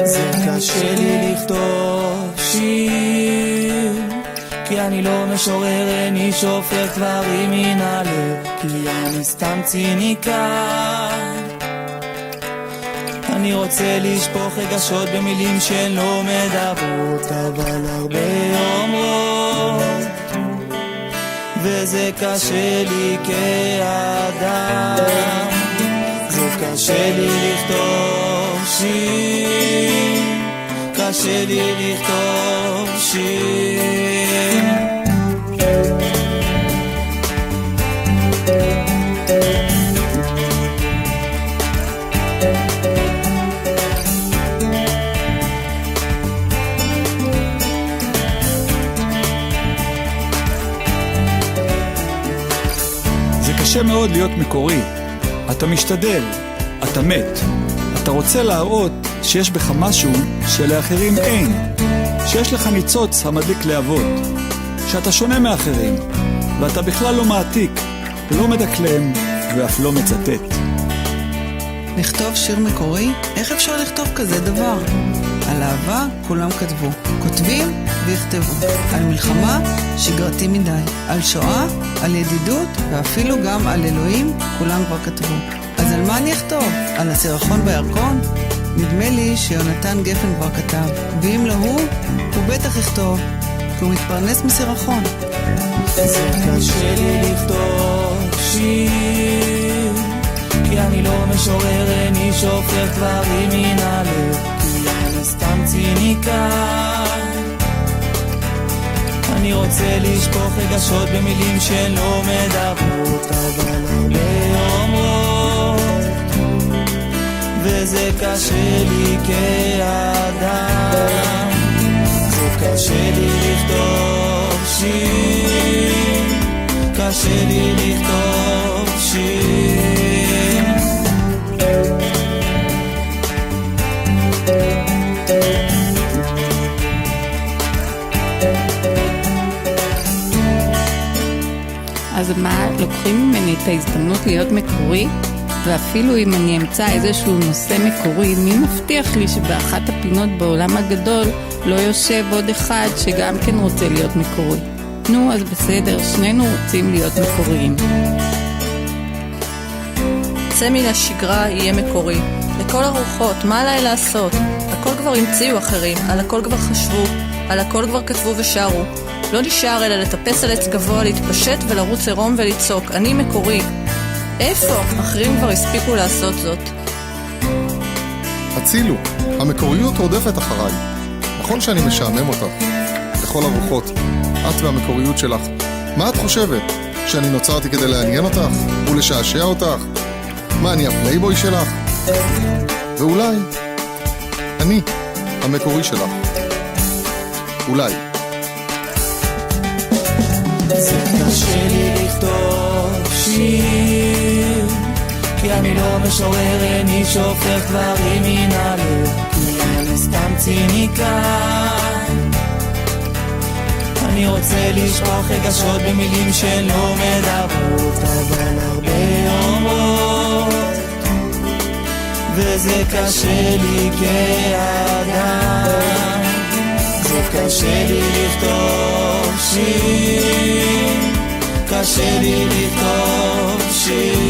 זה קשה לי לכתוב שיר, כי אני לא משורר, אני שופר דברים מן הלב, כי אני סתם ציניקן. אני רוצה לשפוך רגשות במילים שלא מדברות, אבל הרבה אומרות, וזה קשה לי כאדם. זה קשה לי לכתוב שיר, קשה לי לכתוב שיר. קשה מאוד להיות מקורי. אתה משתדל, אתה מת. אתה רוצה להראות שיש בך משהו שלאחרים אין, שיש לך ניצוץ המדליק להבות, שאתה שונה מאחרים, ואתה בכלל לא מעתיק, לא מדקלם ואף לא מצטט. לכתוב שיר מקורי? איך אפשר לכתוב כזה דבר? על אהבה כולם כתבו, כותבים ויכתבו. על מלחמה שגרתי מדי, על שואה, על ידידות ואפילו גם על אלוהים כולם כבר כתבו. אז על מה אני אכתוב? על הסירחון בירקון? נדמה לי שיונתן גפן כבר כתב, ואם לא הוא בטח יכתוב, כי הוא מתפרנס מסירחון. זה קשה לי לכתוב שיר, כי אני לא משורר, אני שופר דברים מן הלב, כי אני סתם ציניקן. אני רוצה לשפוך רגשות במילים שלא מדברות, אבל הרבה אומרות, וזה קשה לי כאדם. זה קשה לי לכתוב שיר, קשה לי לכתוב שיר. אז מה, לוקחים ממני את ההזדמנות להיות מקורי? ואפילו אם אני אמצא איזשהו נושא מקורי, מי מבטיח לי שבאחת הפינות בעולם הגדול לא יושב עוד אחד שגם כן רוצה להיות מקורי? נו, אז בסדר, שנינו רוצים להיות מקוריים. צא מן השגרה יהיה מקורי. לכל הרוחות, מה עליי לעשות? הכל כבר המציאו אחרים, על הכל כבר חשבו, על הכל כבר כתבו ושרו. לא נשאר אלא לטפס על עץ גבוה, להתפשט ולרוץ עירום ולצעוק, אני מקורי. איפה? אחרים כבר הספיקו לעשות זאת. הצילו, המקוריות רודפת אחריי. נכון שאני משעמם אותך. לכל הרוחות, את והמקוריות שלך. מה את חושבת? שאני נוצרתי כדי לעניין אותך ולשעשע אותך? מה, אני הפלייבוי שלך? ואולי אני המקורי שלך. אולי. זה קשה לי לכתוב שיר, כי אני לא משורר, אני שופך דברים מן הלב, כי אני סתם ציניקן. אני רוצה לשפוך רגשות במילים שלא מדברות, אבל הרבה אומרות, וזה קשה לי כאדם. זה קשה לי לכתוב שיר, קשה לי לכתוב שיר.